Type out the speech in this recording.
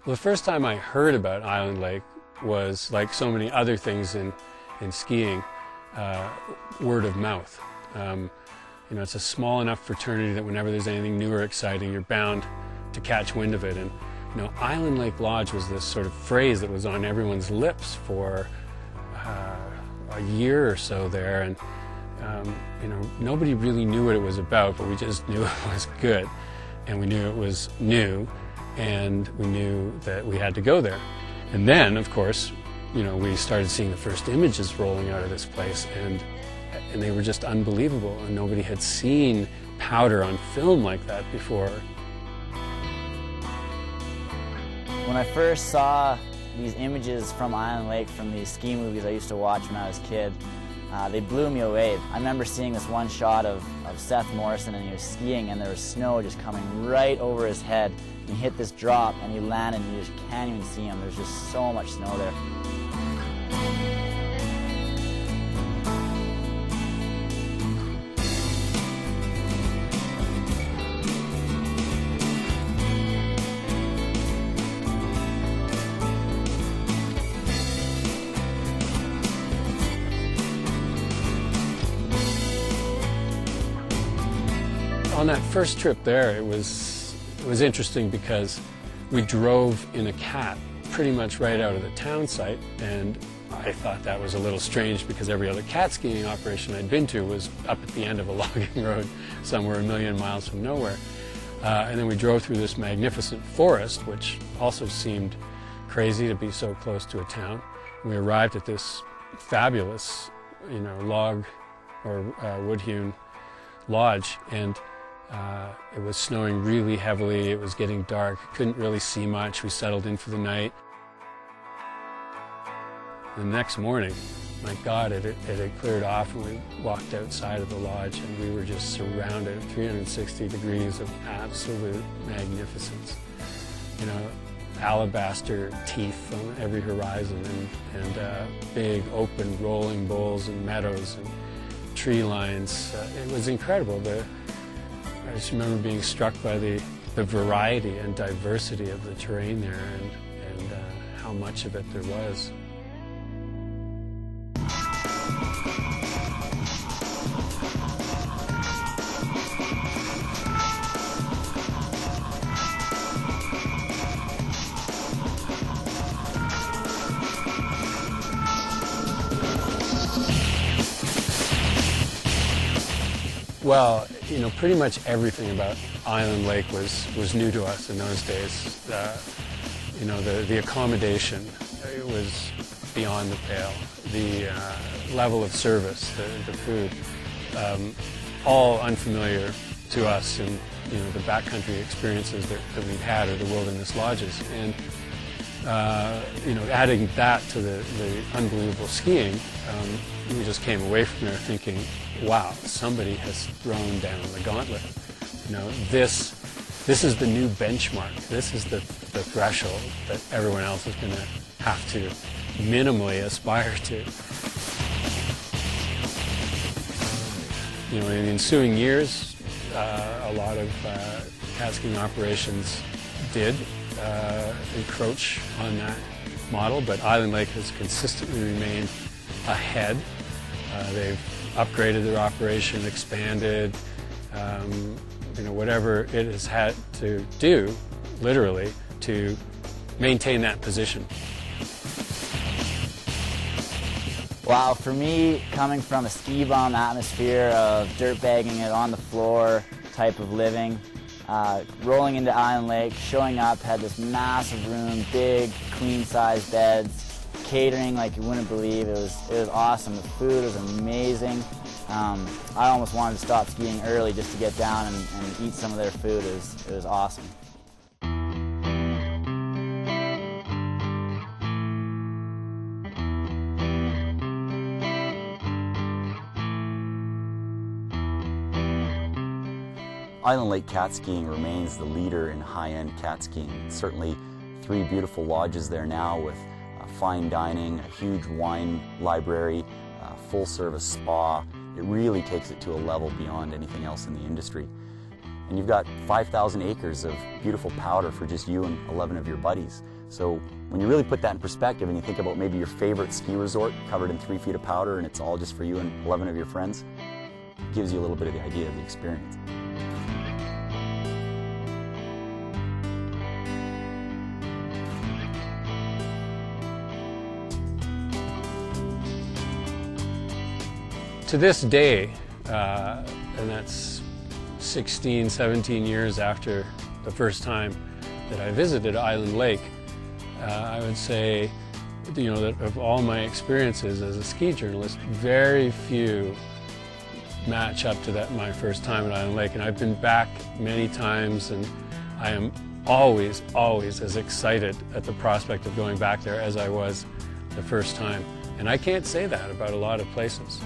Well, the first time I heard about Island Lake was, like so many other things in skiing, word of mouth. You know, it's a small enough fraternity that whenever there's anything new or exciting, you're bound to catch wind of it. And you know, Island Lake Lodge was this sort of phrase that was on everyone's lips for a year or so there, and you know, nobody really knew what it was about, but we just knew it was good, and we knew it was new, and we knew that we had to go there. And then, of course, you know, we started seeing the first images rolling out of this place, and they were just unbelievable, and nobody had seen powder on film like that before. When I first saw these images from Island Lake from these ski movies I used to watch when I was a kid, they blew me away. I remember seeing this one shot of Seth Morrison, and he was skiing, and there was snow just coming right over his head. He hit this drop and he landed, and you just can't even see him. There's just so much snow there. On that first trip there, it was interesting because we drove in a cat pretty much right out of the town site, and I thought that was a little strange because every other cat skiing operation I'd been to was up at the end of a logging road somewhere a million miles from nowhere. And then we drove through this magnificent forest, which also seemed crazy to be so close to a town. We arrived at this fabulous, you know, log or wood-hewn lodge, and it was snowing really heavily. It was getting dark. Couldn't really see much. We settled in for the night. The next morning, my God, it had cleared off, and we walked outside of the lodge, and we were just surrounded 360 degrees of absolute magnificence. You know, alabaster teeth on every horizon, and big open rolling bowls and meadows and tree lines. It was incredible. I just remember being struck by the variety and diversity of the terrain there, and how much of it there was. Well, you know, pretty much everything about Island Lake was new to us in those days. You know, the accommodation, it was beyond the pale. The level of service, the food, all unfamiliar to us, and you know, the backcountry experiences that we'd had at the wilderness lodges. And you know, adding that to the unbelievable skiing, we just came away from there thinking, wow, somebody has thrown down the gauntlet. You know, this is the new benchmark. This is the threshold that everyone else is going to have to minimally aspire to. You know, in the ensuing years, a lot of Catskiing operations did encroach on that model, but Island Lake has consistently remained ahead. They've upgraded their operation, expanded, you know, whatever it has had to do, literally, to maintain that position. Wow, for me, coming from a ski bum atmosphere of dirtbagging it on the floor type of living, rolling into Island Lake, showing up, had this massive room, big queen-size beds, catering like you wouldn't believe. It was awesome. The food was amazing. I almost wanted to stop skiing early just to get down and eat some of their food. It was awesome. Island Lake Catskiing remains the leader in high-end catskiing. Certainly 3 beautiful lodges there now with fine dining, a huge wine library, full-service spa. It really takes it to a level beyond anything else in the industry. and you've got 5,000 acres of beautiful powder for just you and 11 of your buddies. So when you really put that in perspective and you think about maybe your favorite ski resort covered in 3 feet of powder and it's all just for you and 11 of your friends, it gives you a little bit of the idea of the experience. To this day, and that's 16, 17 years after the first time that I visited Island Lake, I would say, that of all my experiences as a ski journalist, very few match up to my first time at Island Lake. And I've been back many times, and I am always as excited at the prospect of going back there as I was the first time. And I can't say that about a lot of places.